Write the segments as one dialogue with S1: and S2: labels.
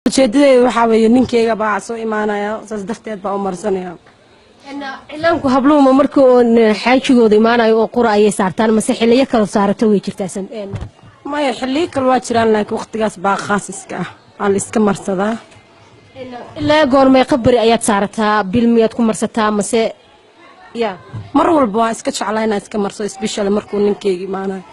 S1: ujeedadeydu waxaa weeye ninkeyga baa soo imaanaya saas darteed baa u marsanaya
S2: cilaanku habluhu markii oo xaajigooda imaanayo oo qura ayay saartaan mase xilliyo kala saarato way jirtaa
S1: maya xilliyo kale waa jiraan laakiin waqtigaas baa khaasiska ah waa la iska marsadaa
S2: ilaa goormee qabri ayaad saarataa bil miyaad ku marsataa mase ya
S1: mar walba waa iska jeclaa inaan iska marso especially markuu ninkeyga imaanayo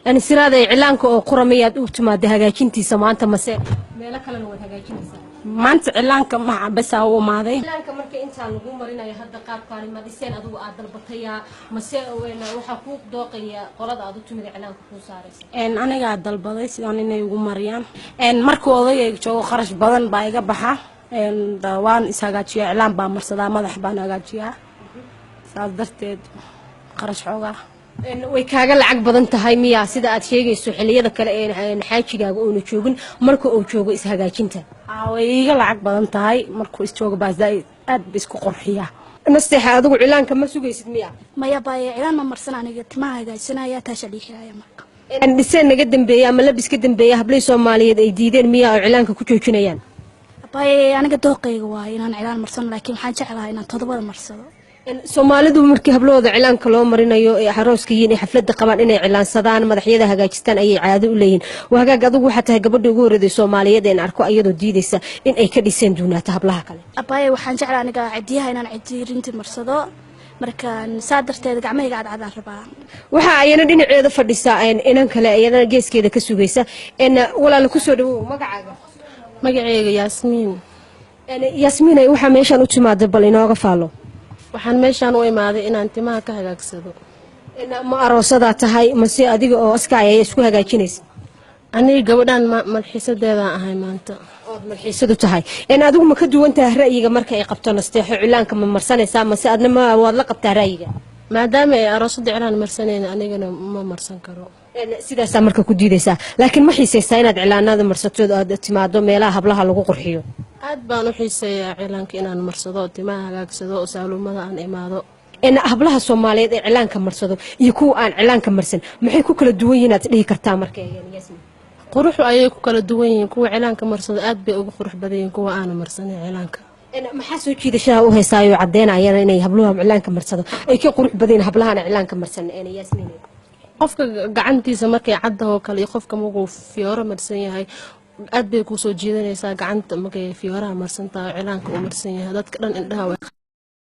S2: يعني سرادة إعلانك أو قرمية أوتما ده هجاجنتي سمعت مساء مالا كلا نود هجاجنتي
S1: ما أنت إعلانك مع بس هو ماذا
S2: إعلانك مركي أنت نقول مرينا يهدى قاب قاري ما ديسين أدو عدل بطيا مساء وين وحقوق دوقية قرض أدو تمر إعلانك كوسارس
S1: إن أنا قاعد البضيس يعني إنه يقول مريم إن مركو ضي جو خرج بدن بايجا بحا إن دوان إسهاجاتي إعلان بامرصدا ما ذحبان هجاجيها صادرت خرج حوجا
S2: way kaaga lacag badan tahay miya sida aad sheegayso xilliyada kale ee xaajigaaga oo joogin marka uu joogo is hagaajinta
S1: way iga lacag badan tahay markuu is joogo baasday aad isku qurxiya
S2: nasteexa adigu cilaanka ma sugaysid miya
S3: maya baa cilaan ma marsan aniga timaha hagaajisanaya taasha dhixaya marka
S2: in dhiseen naga dambeeyay ama labis ka dambeeyay hablay Soomaaliyeed ay diideen miya oo cilaanka ku joojinayaan
S3: baa aniga dooqayga waa inaan cilaan marsan laakiin waxaan jeclahay inaan todobada marsado
S2: Soomaalidu markii hablooda cilaanka loo marinayo ee arooska yiin xafladda qabaan inay cilaansadaan madaxyada hagaajistaan ayay caado u leeyihiin wahagaag adigu waxa tahay gabadha ugu horeeyay Soomaaliyeed ee arko iyadoo diidaysa in ay ka dhiseen duunata hablaha kale
S3: abay waxaan jeclaa aniga cidiyaha inaan cidiirinti marsado markaan saadarteeda gacmahayga cadcad rabaa
S2: waxa ayana dhinaceeda fadhisaa inan kale ayana geeskeeda ka sugaysa in walaal ku soo dhawow
S1: magacayga Yaasmiin
S2: Yaasmiin ay waxa meeshan u timaado bal inooga faalo
S1: waxaan meeshan u imaaday inaan timaha ka hagaagsado
S2: ma aroosada tahay mase adiga oo aska ay isku hagaajinaysa
S1: aniga gabadhan malxiisadeeda ahay maanta
S2: oo malxiisadu tahay in adigu ma ka duwan tahay ra'yiga marka ay qabto nasteexo cilaanka ma marsanaysa mase adna ma waad la qabtaa ra'yiga
S1: maadaama ay aroosada cilaan marsaneen anigana ma marsan karo
S2: sidaas marka ku diidaysa laakiin ma xiisaysaa inaad cilaanada marsato aad timaado meelaha hablaha lagu qurxiyo
S1: aad baan u xiiseeyaa cilaanka inaan marsado timaha hagaagsado oo saalumada aan imaado
S2: in hablaha Soomaaliyeed ee cilaanka marsado iyo kuwa aan cilaanka marsan maxay ku kala duwan yihiin aad dhihi kartaa marka Yaasmiin
S1: quruxu ayay ku kala duwan yihiin kuwa cilaanka marsado aad bay ugu qurux badan yihiin kuwa aan marsanin cilaanka
S2: maxaa soo jiidashaa u heesaayo cadeynayaan inay habluhu cilaanka marsado ay ka qurux badan hablaha cilaanka marsan Yaasmiin
S1: qofka gacantiisa markay caddaho kale iyo qofka markuu fiyooro marsan yahay aad bay ku soo jiidanaysaa gacanta markay fiyooraha marsan tahay cilaanka uu marsan yahay dadka dhan indhaha